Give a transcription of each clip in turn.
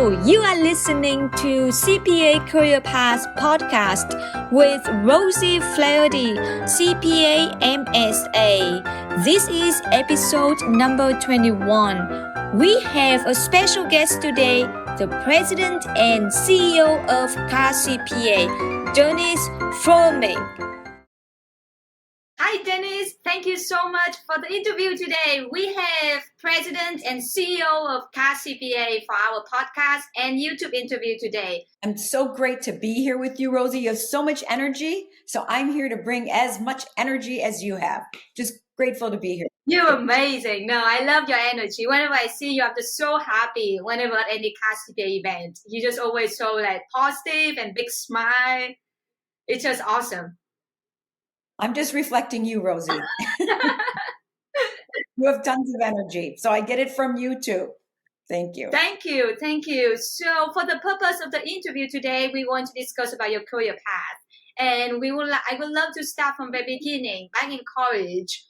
Hello, you are listening to CPA Career Path podcast with Rosie Flaherty, CPA MSA. This is episode number 21. We have a special guest today, the President and CEO of CPA, Dennis Froehlich. Hi, Dennis. Thank you so much for the interview today. We have President and CEO of CPA for our podcast and YouTube interview today. I'm so great to be here with you, Rosie. You have so much energy. So I'm here to bring as much energy as you have. Just grateful to be here. You're amazing. No, I love your energy. Whenever I see you, I'm just so happy whenever at any CPA event. You just always so positive and big smile. It's just awesome. I'm just reflecting you, Rosie. You have tons of energy. So I get it from you too. Thank you. Thank you. Thank you. So for the purpose of the interview today, we want to discuss about your career path. And I would love to start from the beginning. Back in college,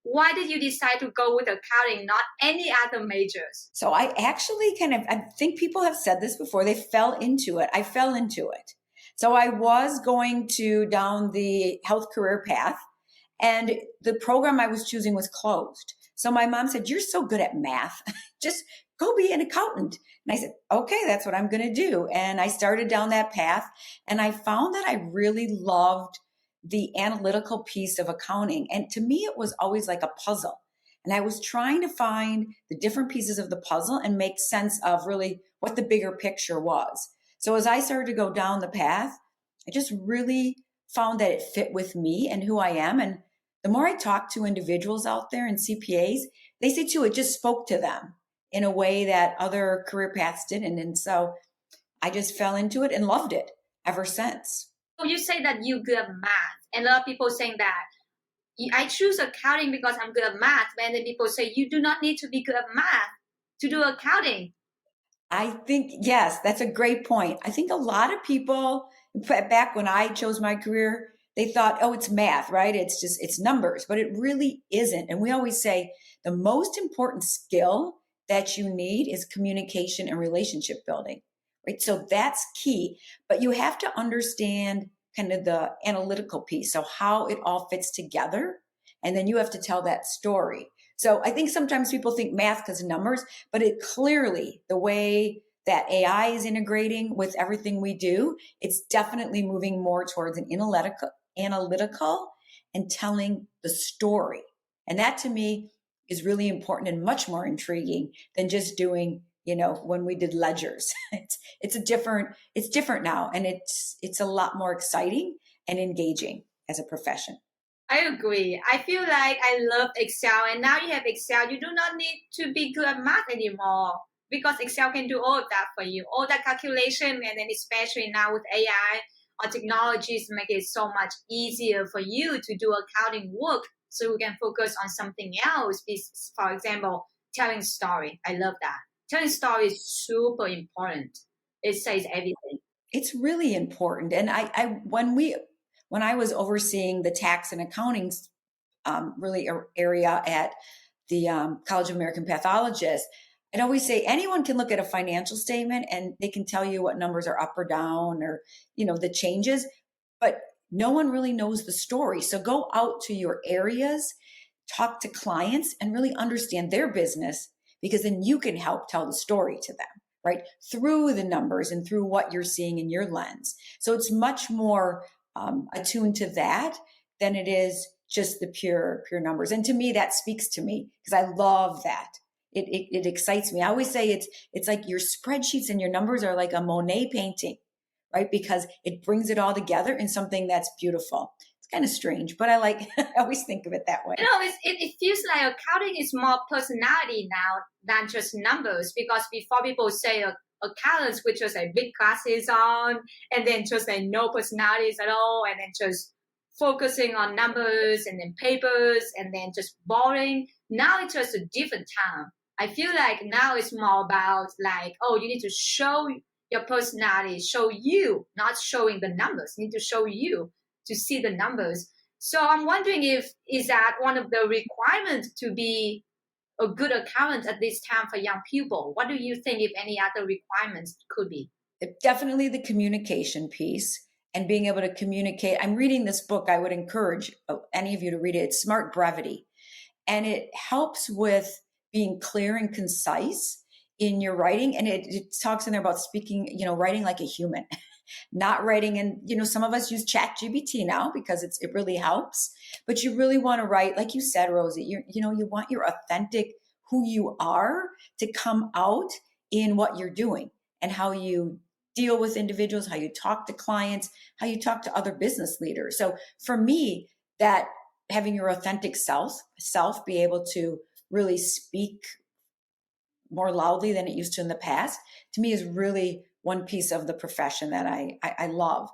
why did you decide to go with accounting, not any other majors? So I actually I think people have said this before, they fell into it. I fell into it. So I was going down the health career path, and the program I was choosing was closed. So my mom said, "You're so good at math. Just go be an accountant." And I said, "Okay, that's what I'm going to do." And I started down that path, and I found that I really loved the analytical piece of accounting. And to me, it was always like a puzzle. And I was trying to find the different pieces of the puzzle and make sense of really what the bigger picture was. So as I started to go down the path, I just really found that it fit with me and who I am. And the more I talked to individuals out there and CPAs, they say too, it just spoke to them in a way that other career paths didn't. And so I just fell into it and loved it ever since. So you say that you're good at math, and a lot of people saying that I choose accounting because I'm good at math, and then people say you do not need to be good at math to do accounting. I think, yes, that's a great point. I think a lot of people, back when I chose my career, they thought, oh, it's math, right? It's numbers, but it really isn't. And we always say the most important skill that you need is communication and relationship building, right? So that's key, but you have to understand kind of the analytical piece. So how it all fits together. And then you have to tell that story. So I think sometimes people think math because of numbers, but it clearly, the way that AI is integrating with everything we do, it's definitely moving more towards an analytical and telling the story. And that to me is really important and much more intriguing than just doing, when we did ledgers. It's different now, and it's a lot more exciting and engaging as a profession. I agree. I feel like I love Excel, and now you have Excel. You do not need to be good at math anymore because Excel can do all of that for you, all that calculation, and then especially now with AI or technologies make it so much easier for you to do accounting work so you can focus on something else. For example, telling story. I love that. Telling story is super important. It says everything. It's really important. And when I was overseeing the tax and accounting area at the College of American Pathologists, I'd always say anyone can look at a financial statement and they can tell you what numbers are up or down or, the changes, but no one really knows the story. So go out to your areas, talk to clients, and really understand their business, because then you can help tell the story to them, right? Through the numbers and through what you're seeing in your lens. So it's much more attuned to that than it is just the pure numbers. And to me, that speaks to me because I love that. It excites me. I always say it's like your spreadsheets and your numbers are like a Monet painting, right? Because it brings it all together in something that's beautiful. It's kind of strange, but I always think of it that way. It feels like accounting is more personality now than just numbers, because before people say accountants with just big glasses on and then just no personalities at all, and then just focusing on numbers and then papers and then just boring. Now it's just a different time. I feel like now it's more about you need to show your personality, show you, not showing the numbers. You need to show you to see the numbers. So I'm wondering is that one of the requirements to be a good accountant at this time for young people? What do you think, if any other requirements could be? Definitely the communication piece and being able to communicate. I'm reading this book. I would encourage any of you to read it. It's Smart Brevity. And it helps with being clear and concise in your writing. And it talks in there about speaking, writing like a human, not writing in, some of us use ChatGPT now because it really helps, but you really want to write, like you said, Rosie, you want your authentic, who you are to come out in what you're doing and how you deal with individuals, how you talk to clients, how you talk to other business leaders. So for me, that having your authentic self be able to really speak more loudly than it used to in the past, to me is really one piece of the profession that I love.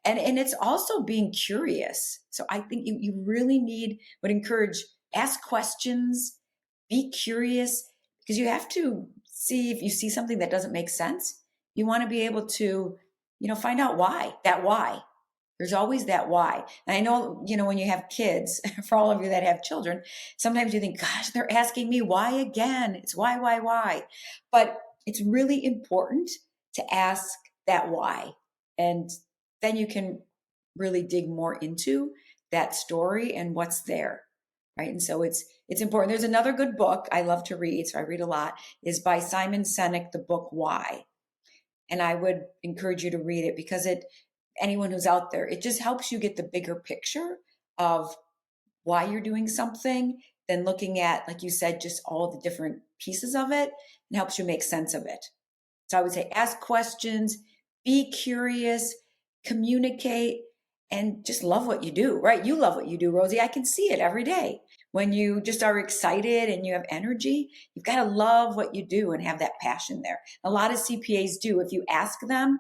And it's also being curious. So I think you really would encourage, ask questions, be curious, because you have to see, if you see something that doesn't make sense, you want to be able to, find out why. There's always that why. And I know, when you have kids, for all of you that have children, sometimes you think, gosh, they're asking me why again. It's why. But it's really important to ask that why. And then you can really dig more into that story and what's there. Right. And so it's important. There's another good book I love to read, so I read a lot, is by Simon Sinek, the book Why. And I would encourage you to read it because anyone who's out there, it just helps you get the bigger picture of why you're doing something than looking at, like you said, just all the different pieces of it, and helps you make sense of it. So I would say ask questions, be curious, communicate, and just love what you do, right? You love what you do, Rosie. I can see it every day. When you just are excited and you have energy, you've got to love what you do and have that passion there. A lot of CPAs do. If you ask them,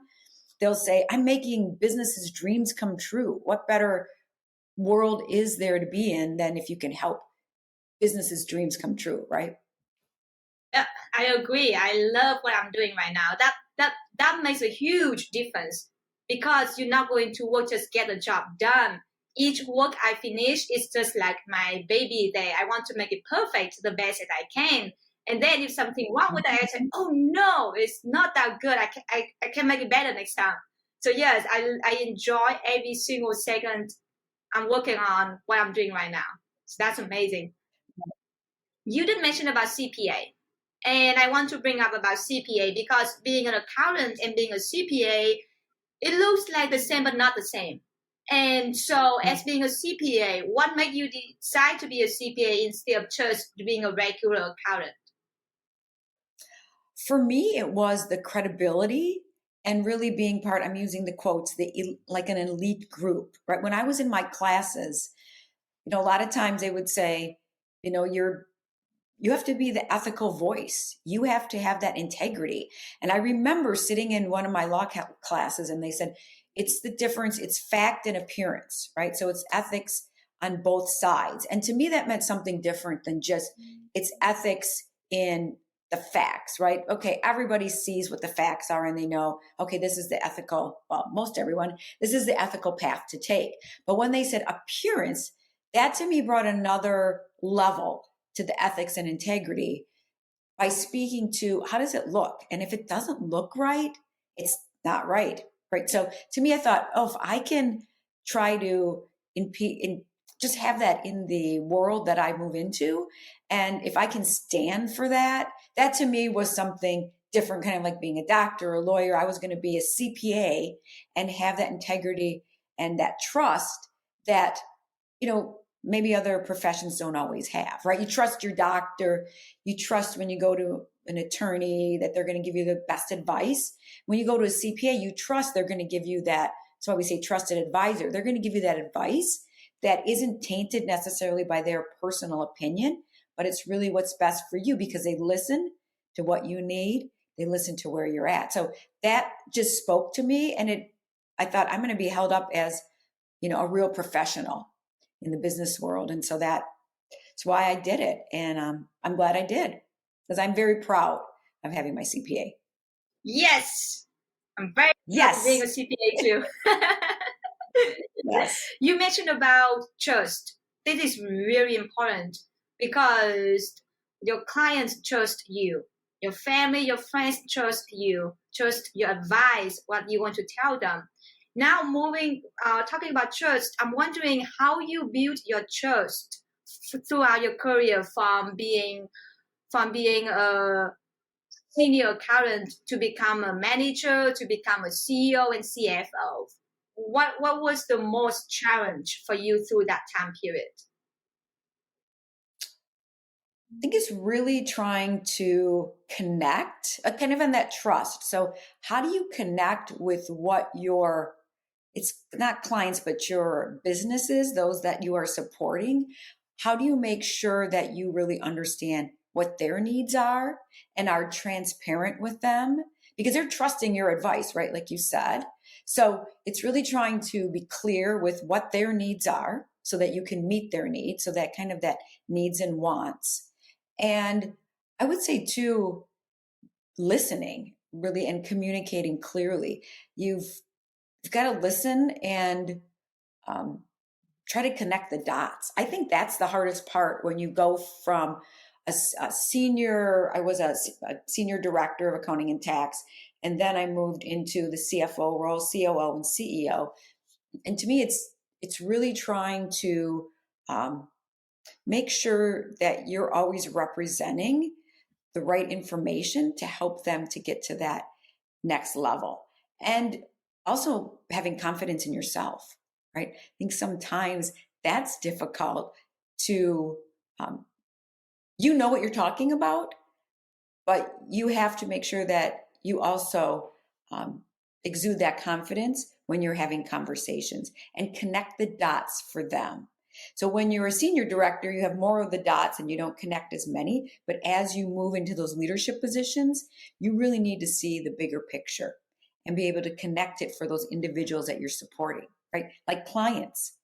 they'll say, I'm making businesses' dreams come true. What better world is there to be in than if you can help businesses' dreams come true, right? Yeah, I agree. I love what I'm doing right now. That makes a huge difference because you're not going to work just get the job done. Each work I finish is just like my baby day. I want to make it perfect, the best that I can. And then if something wrong with it, I say, oh no, it's not that good. I can make it better next time. So yes, I enjoy every single second I'm working on what I'm doing right now. So that's amazing. You did mention about CPA. And I want to bring up about CPA because being an accountant and being a CPA, it looks like the same but not the same. And so as being a CPA, what made you decide to be a CPA instead of just being a regular accountant? For me, it was the credibility and really being part, I'm using the quotes, like an elite group, right? When I was in my classes, a lot of times they would say, you have to be the ethical voice. You have to have that integrity. And I remember sitting in one of my law classes and they said, it's the difference. It's fact and appearance, right? So it's ethics on both sides. And to me, that meant something different than just it's ethics in the facts, right? Okay, everybody sees what the facts are and they know, okay, this is the ethical, well, most everyone, this is the ethical path to take. But when they said appearance, that to me brought another level to the ethics and integrity by speaking to how does it look? And if it doesn't look right, it's not right. Right. So to me, I thought, oh, if I can try to just have that in the world that I move into, and if I can stand for that, that to me was something different, kind of like being a doctor or a lawyer. I was going to be a CPA and have that integrity and that trust that, maybe other professions don't always have, right? You trust your doctor. You trust when you go to an attorney that they're going to give you the best advice. When you go to a CPA, you trust they're going to give you that. That's why we say trusted advisor. They're going to give you that advice that isn't tainted necessarily by their personal opinion, but it's really what's best for you because they listen to what you need. They listen to where you're at. So that just spoke to me. And I thought I'm going to be held up as, a real professional in the business world. And so that's why I did it. And I'm glad I did because I'm very proud of having my CPA. Yes. I'm very proud of being a CPA too. Yes. You mentioned about trust. This is really important because your clients trust you, your family, your friends trust you, trust your advice, what you want to tell them. Now talking about trust, I'm wondering how you build your trust throughout your career from being a senior accountant to become a manager to become a CEO and CFO. What was the most challenge for you through that time period? I think it's really trying to connect, kind of in that trust. So, how do you connect with what your, it's not clients, but your businesses, those that you are supporting? How do you make sure that you really understand what their needs are and are transparent with them? Because they're trusting your advice, right? Like you said. So, it's really trying to be clear with what their needs are so that you can meet their needs. So, that kind of that needs and wants. And I would say too, listening really and communicating clearly. You've got to listen and um, try to connect the dots. I think that's the hardest part when you go from a senior, I was a senior director of accounting and tax, and then I moved into the CFO role, COO and CEO. And to me, it's really trying to um, make sure that you're always representing the right information to help them to get to that next level. And also having confidence in yourself, right? I think sometimes that's difficult to, um, you know what you're talking about, but you have to make sure that you also um, exude that confidence when you're having conversations and connect the dots for them. So when you're a senior director, you have more of the dots and you don't connect as many. But as you move into those leadership positions, you really need to see the bigger picture and be able to connect it for those individuals that you're supporting, right? Like clients.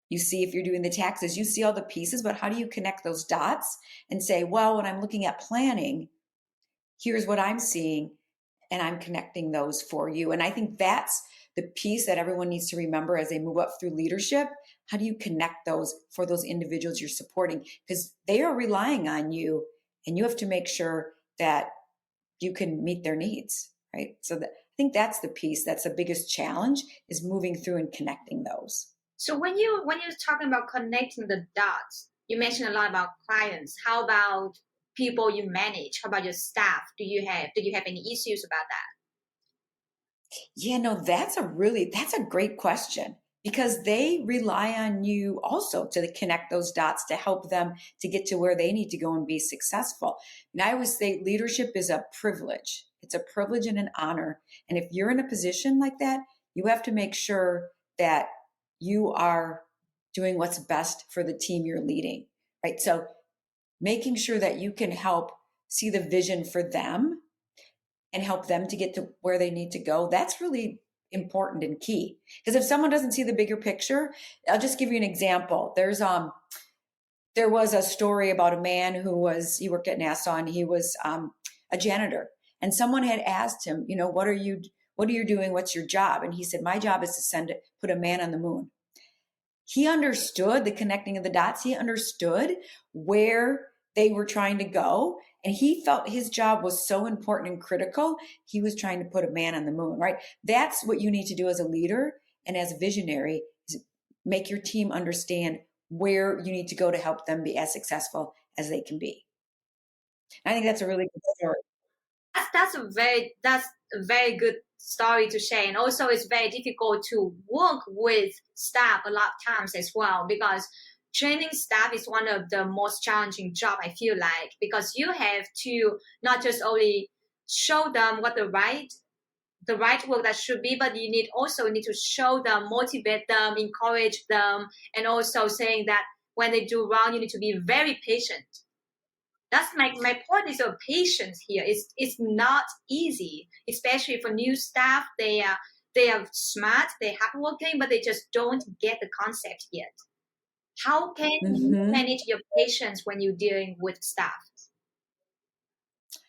You see, if you're doing the taxes, you see all the pieces, but how do you connect those dots and say, well, when I'm looking at planning, here's what I'm seeing, and I'm connecting those for you. And I think that's the piece that everyone needs to remember as they move up through leadership. How do you connect those for those individuals you're supporting? Because they are relying on you, and you have to make sure that you can meet their needs, right? So I think that's the piece that's the biggest challenge is moving through and connecting those. So when you're talking about connecting the dots, you mentioned a lot about clients. How about people you manage? How about your staff? Do you have any issues about that? Yeah, no, that's a great question because they rely on you also to connect those dots to help them to get to where they need to go and be successful. And I always say leadership is a privilege. It's a privilege and an honor. And if you're in a position like that, you have to make sure that you are doing what's best for the team you're leading, right? So making sure that you can help see the vision for them and help them to get to where they need to go, that's really important and key. Because if someone doesn't see the bigger picture, I'll just give you an example. There was a story about a man he worked at NASA and he was a janitor. And someone had asked him, what are you doing? What's your job? And he said, my job is to put a man on the moon. He understood the connecting of the dots. He understood where they were trying to go. And he felt his job was so important and critical. He was trying to put a man on the moon, right? That's what you need to do as a leader and as a visionary is make your team understand where you need to go to help them be as successful as they can be. And I think that's a really good story. That's a very good story to share, and also it's very difficult to work with staff a lot of times as well because training staff is one of the most challenging job I feel like because you have to not just only show them what the right work that should be, but you need to show them, motivate them, encourage them, and also saying that when they do wrong, you need to be very patient. That's my point is of patience here. It's not easy, especially for new staff. They are smart, they're hardworking, but they just don't get the concept yet. How can you Mm-hmm. manage your patience when you're dealing with staff? I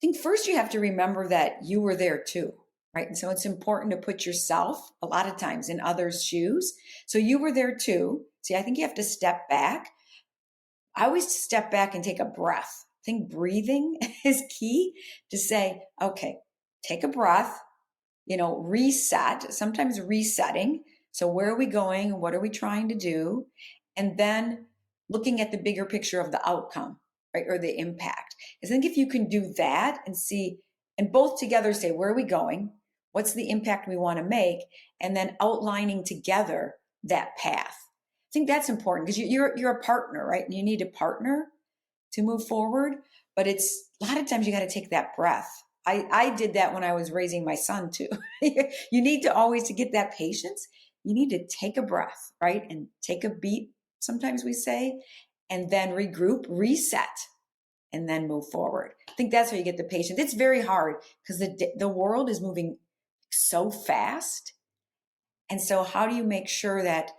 think first you have to remember that you were there too, right? And so it's important to put yourself a lot of times in others' shoes. So you were there too. See, I think you have to step back. I always step back and take a breath. I think breathing is key to say, okay, take a breath, reset, sometimes resetting. So where are we going? What are we trying to do? And then looking at the bigger picture of the outcome, right? Or the impact. I think if you can do that and see, and both together say, where are we going? What's the impact we want to make? And then outlining together that path. I think that's important because you're a partner, right? And you need a partner to move forward. But it's a lot of times you got to take that breath. I did that when I was raising my son too. You need to always, to get that patience, you need to take a breath, right? And take a beat, sometimes we say, and then regroup, reset, and then move forward. I think that's how you get the patience. It's very hard because the world is moving so fast. And so how do you make sure that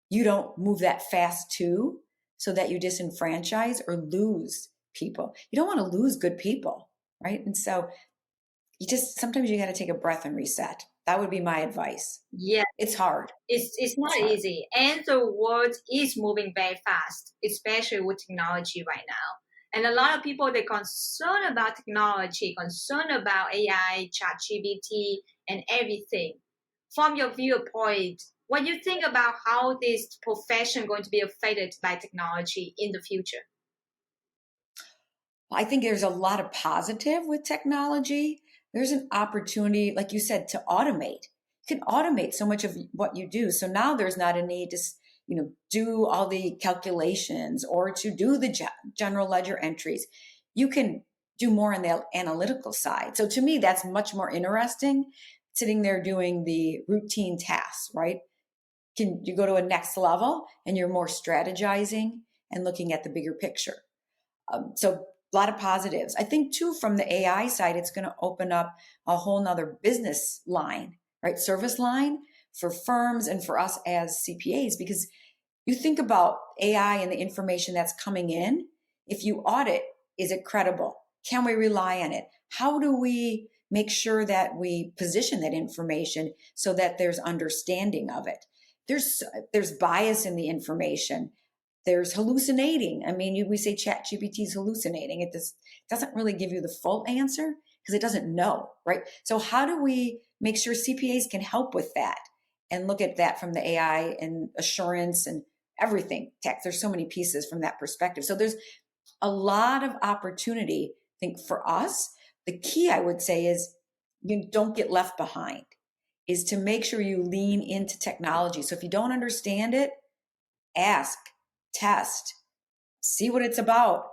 you don't move that fast too, so that you disenfranchise or lose people? You don't want to lose good people, right? And so sometimes you got to take a breath and reset. That would be my advice. Yeah, It's hard. it's not easy. And the world is moving very fast, especially with technology right now. And a lot of people, they're concerned about technology, concerned about AI, ChatGPT, and everything. From your viewpoint, what do you think about how this profession going to be affected by technology in the future? I think there's a lot of positive with technology. There's an opportunity, like you said, to automate. You can automate so much of what you do. So now there's not a need to, do all the calculations or to do the general ledger entries. You can do more on the analytical side. So to me, that's much more interesting, sitting there doing the routine tasks, right? Can you go to a next level and you're more strategizing and looking at the bigger picture? So a lot of positives. I think too, from the AI side, it's going to open up a whole nother business line, right? Service line for firms and for us as CPAs, because you think about AI and the information that's coming in. If you audit, is it credible? Can we rely on it? How do we make sure that we position that information so that there's understanding of it? There's bias in the information. There's hallucinating. I mean, we say Chat GPT is hallucinating. It just doesn't really give you the full answer because it doesn't know, right? So how do we make sure CPAs can help with that and look at that from the AI and assurance and everything tech? There's so many pieces from that perspective. So there's a lot of opportunity, I think, for us. The key, I would say, is you don't get left behind, is to make sure you lean into technology. So if you don't understand it, ask, test, see what it's about,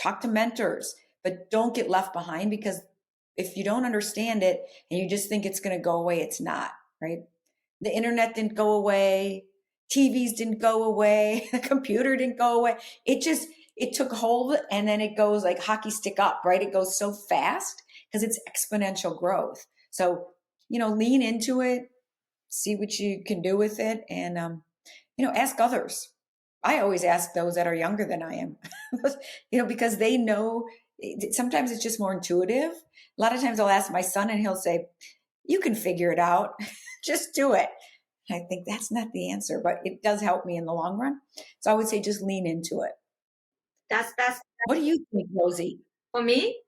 talk to mentors, but don't get left behind, because if you don't understand it and you just think it's going to go away, it's not, right? The internet didn't go away. TVs didn't go away. The computer didn't go away. It took hold, and then it goes like hockey stick up, right? It goes so fast because it's exponential growth. So, lean into it, see what you can do with it, and, ask others. I always ask those that are younger than I am, because they know. Sometimes it's just more intuitive. A lot of times I'll ask my son and he'll say, you can figure it out. Just do it. And I think that's not the answer, but it does help me in the long run. So I would say just lean into it. That's What do you think, Rosie? for me.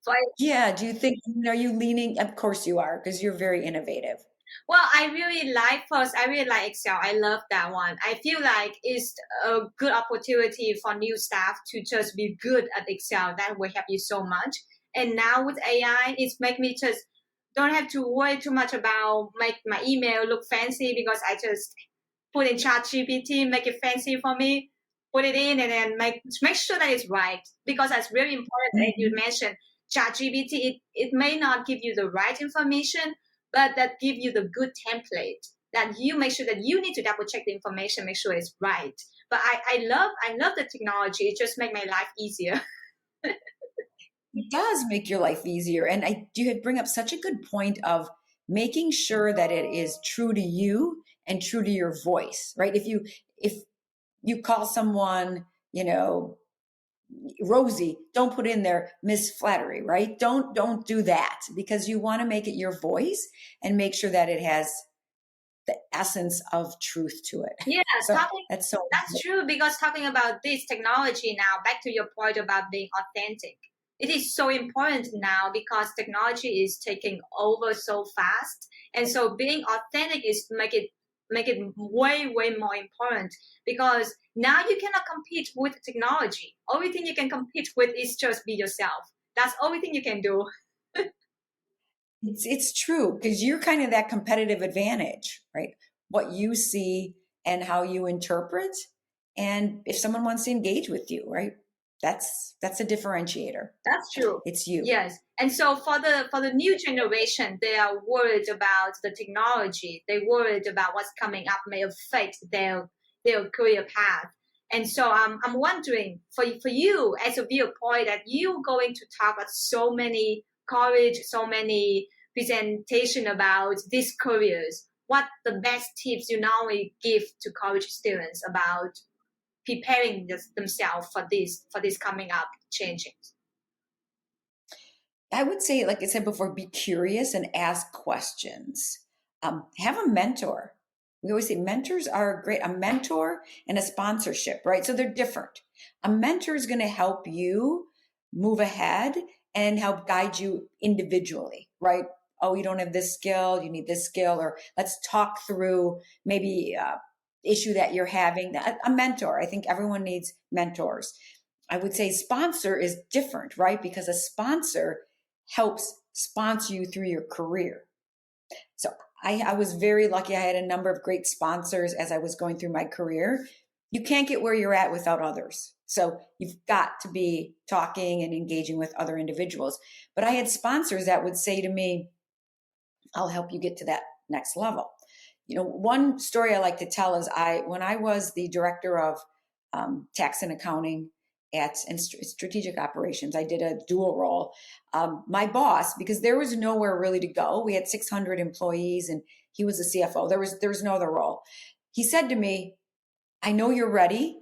So Yeah. Do you think, are you leaning? Of course you are, because you're very innovative. well, I really like Excel. I love that one. I feel like it's a good opportunity for new staff to just be good at Excel. That will help you so much. And now with AI, it's make me just don't have to worry too much about make my email look fancy, because I just put in ChatGPT, make it fancy for me, put it in, and then make sure that it's right. Because that's very important. That you mentioned ChatGPT, it may not give you the right information, but that give you the good template that you make sure that you need to double check the information, make sure it's right. But I love the technology. It just make my life easier. It does make your life easier. And you bring up such a good point of making sure that it is true to you and true to your voice, right? If you call someone, Rosie, don't put in there Miss Flattery, right? Don't do that, because you want to make it your voice and make sure that it has the essence of truth to it. Yeah, So that's so that's true, because talking about this technology now, back to your point about being authentic, it is so important now because technology is taking over so fast. And so being authentic is make it way more important, because now you cannot compete with technology. Only thing you can compete with is just be yourself. That's the only thing you can do. it's true, because you're kind of that competitive advantage, right? What you see and how you interpret, and if someone wants to engage with you, right? That's a differentiator. That's true. It's you. Yes. And so for the new generation, they are worried about the technology. They're worried about what's coming up may affect their career path. And so I'm wondering for you as a viewpoint that you're going to talk at so many college, so many presentation about these careers. What the best tips you normally give to college students about preparing themselves for this coming up changing? I would say, like I said before, be curious and ask questions. Have a mentor. We always say mentors are great. A mentor and a sponsorship, right? So they're different. A mentor is going to help you move ahead and help guide you individually, right? Oh, you don't have this skill, you need this skill, or let's talk through maybe issue that you're having. A mentor. I think everyone needs mentors. I would say sponsor is different, right? Because a sponsor helps sponsor you through your career. So I was very lucky. I had a number of great sponsors as I was going through my career. You can't get where you're at without others. So you've got to be talking and engaging with other individuals. But I had sponsors that would say to me, I'll help you get to that next level. You know, one story I like to tell is when I was the director of tax and accounting and strategic operations, I did a dual role. My boss, because there was nowhere really to go, we had 600 employees and he was the CFO. There was no other role. He said to me, I know you're ready.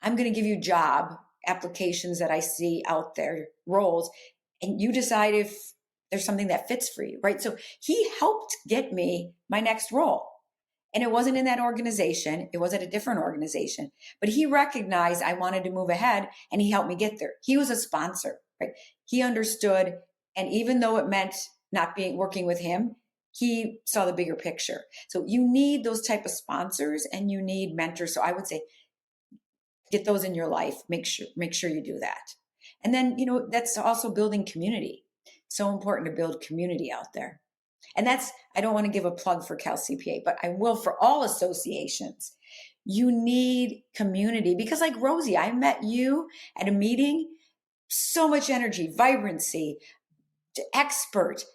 I'm going to give you job applications that I see out there, roles, and you decide if there's something that fits for you, right? So he helped get me my next role. And it wasn't in that organization. It was at a different organization. But he recognized I wanted to move ahead and he helped me get there. He was a sponsor, right? He understood. And even though it meant not working with him, he saw the bigger picture. So you need those type of sponsors and you need mentors. So I would say get those in your life. Make sure you do that. And then, that's also building community. So important to build community out there. And I don't want to give a plug for Cal CPA, but I will for all associations. You need community because, like Rosie, I met you at a meeting, so much energy, vibrancy, expert.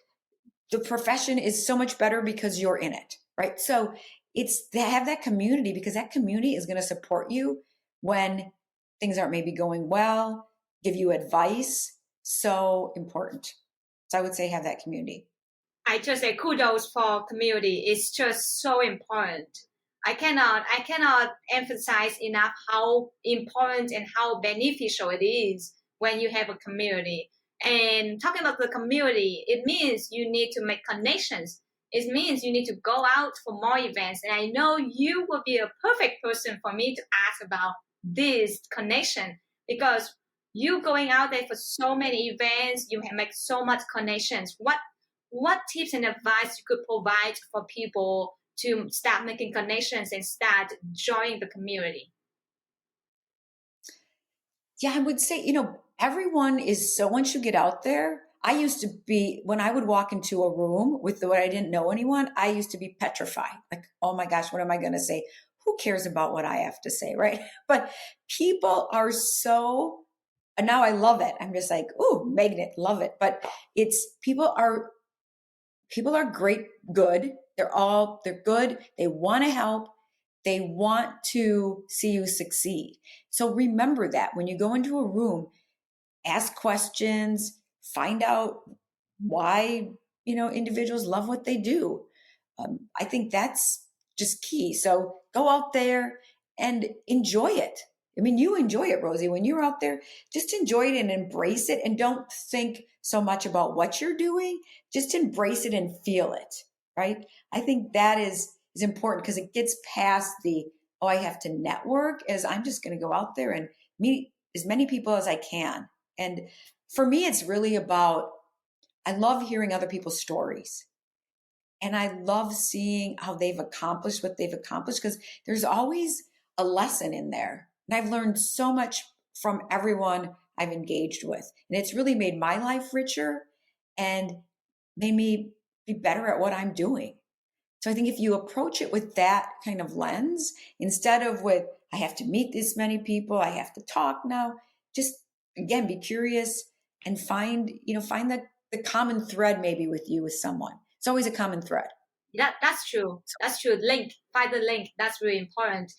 The profession is so much better because you're in it, right? So it's to have that community, because that community is going to support you when things aren't maybe going well, give you advice. So important. So I would say have that community. I just say kudos for community. It's just so important. I cannot emphasize enough how important and how beneficial it is when you have a community. And talking about the community, it means you need to make connections. It means you need to go out for more events. And I know you will be a perfect person for me to ask about this connection, because you going out there for so many events, you have make so much connections. What tips and advice you could provide for people to start making connections and start joining the community? Yeah, I would say, everyone is so, once you get out there, I used to be, when I would walk into a room with what I didn't know anyone, I used to be petrified. Like, oh my gosh, what am I going to say? Who cares about what I have to say, right? But people are so, and now I love it. I'm just like, ooh, magnet, love it. But people are great, good. They're good. They want to help. They want to see you succeed. So remember that when you go into a room, ask questions, find out why, individuals love what they do. I think that's just key. So go out there and enjoy it. I mean, you enjoy it, Rosie. When you're out there, just enjoy it and embrace it, and don't think so much about what you're doing. Just embrace it and feel it, right? I think that is is important because it gets past the, oh, I have to network, as I'm just going to go out there and meet as many people as I can. And for me, it's really about, I love hearing other people's stories. And I love seeing how they've accomplished what they've accomplished because there's always a lesson in there. And I've learned so much from everyone I've engaged with. And it's really made my life richer and made me be better at what I'm doing. So I think if you approach it with that kind of lens, instead of with, I have to meet this many people, I have to talk now, just again, be curious and find, find the common thread maybe with you, with someone. It's always a common thread. That's true. That's true. Link, find the link. That's really important.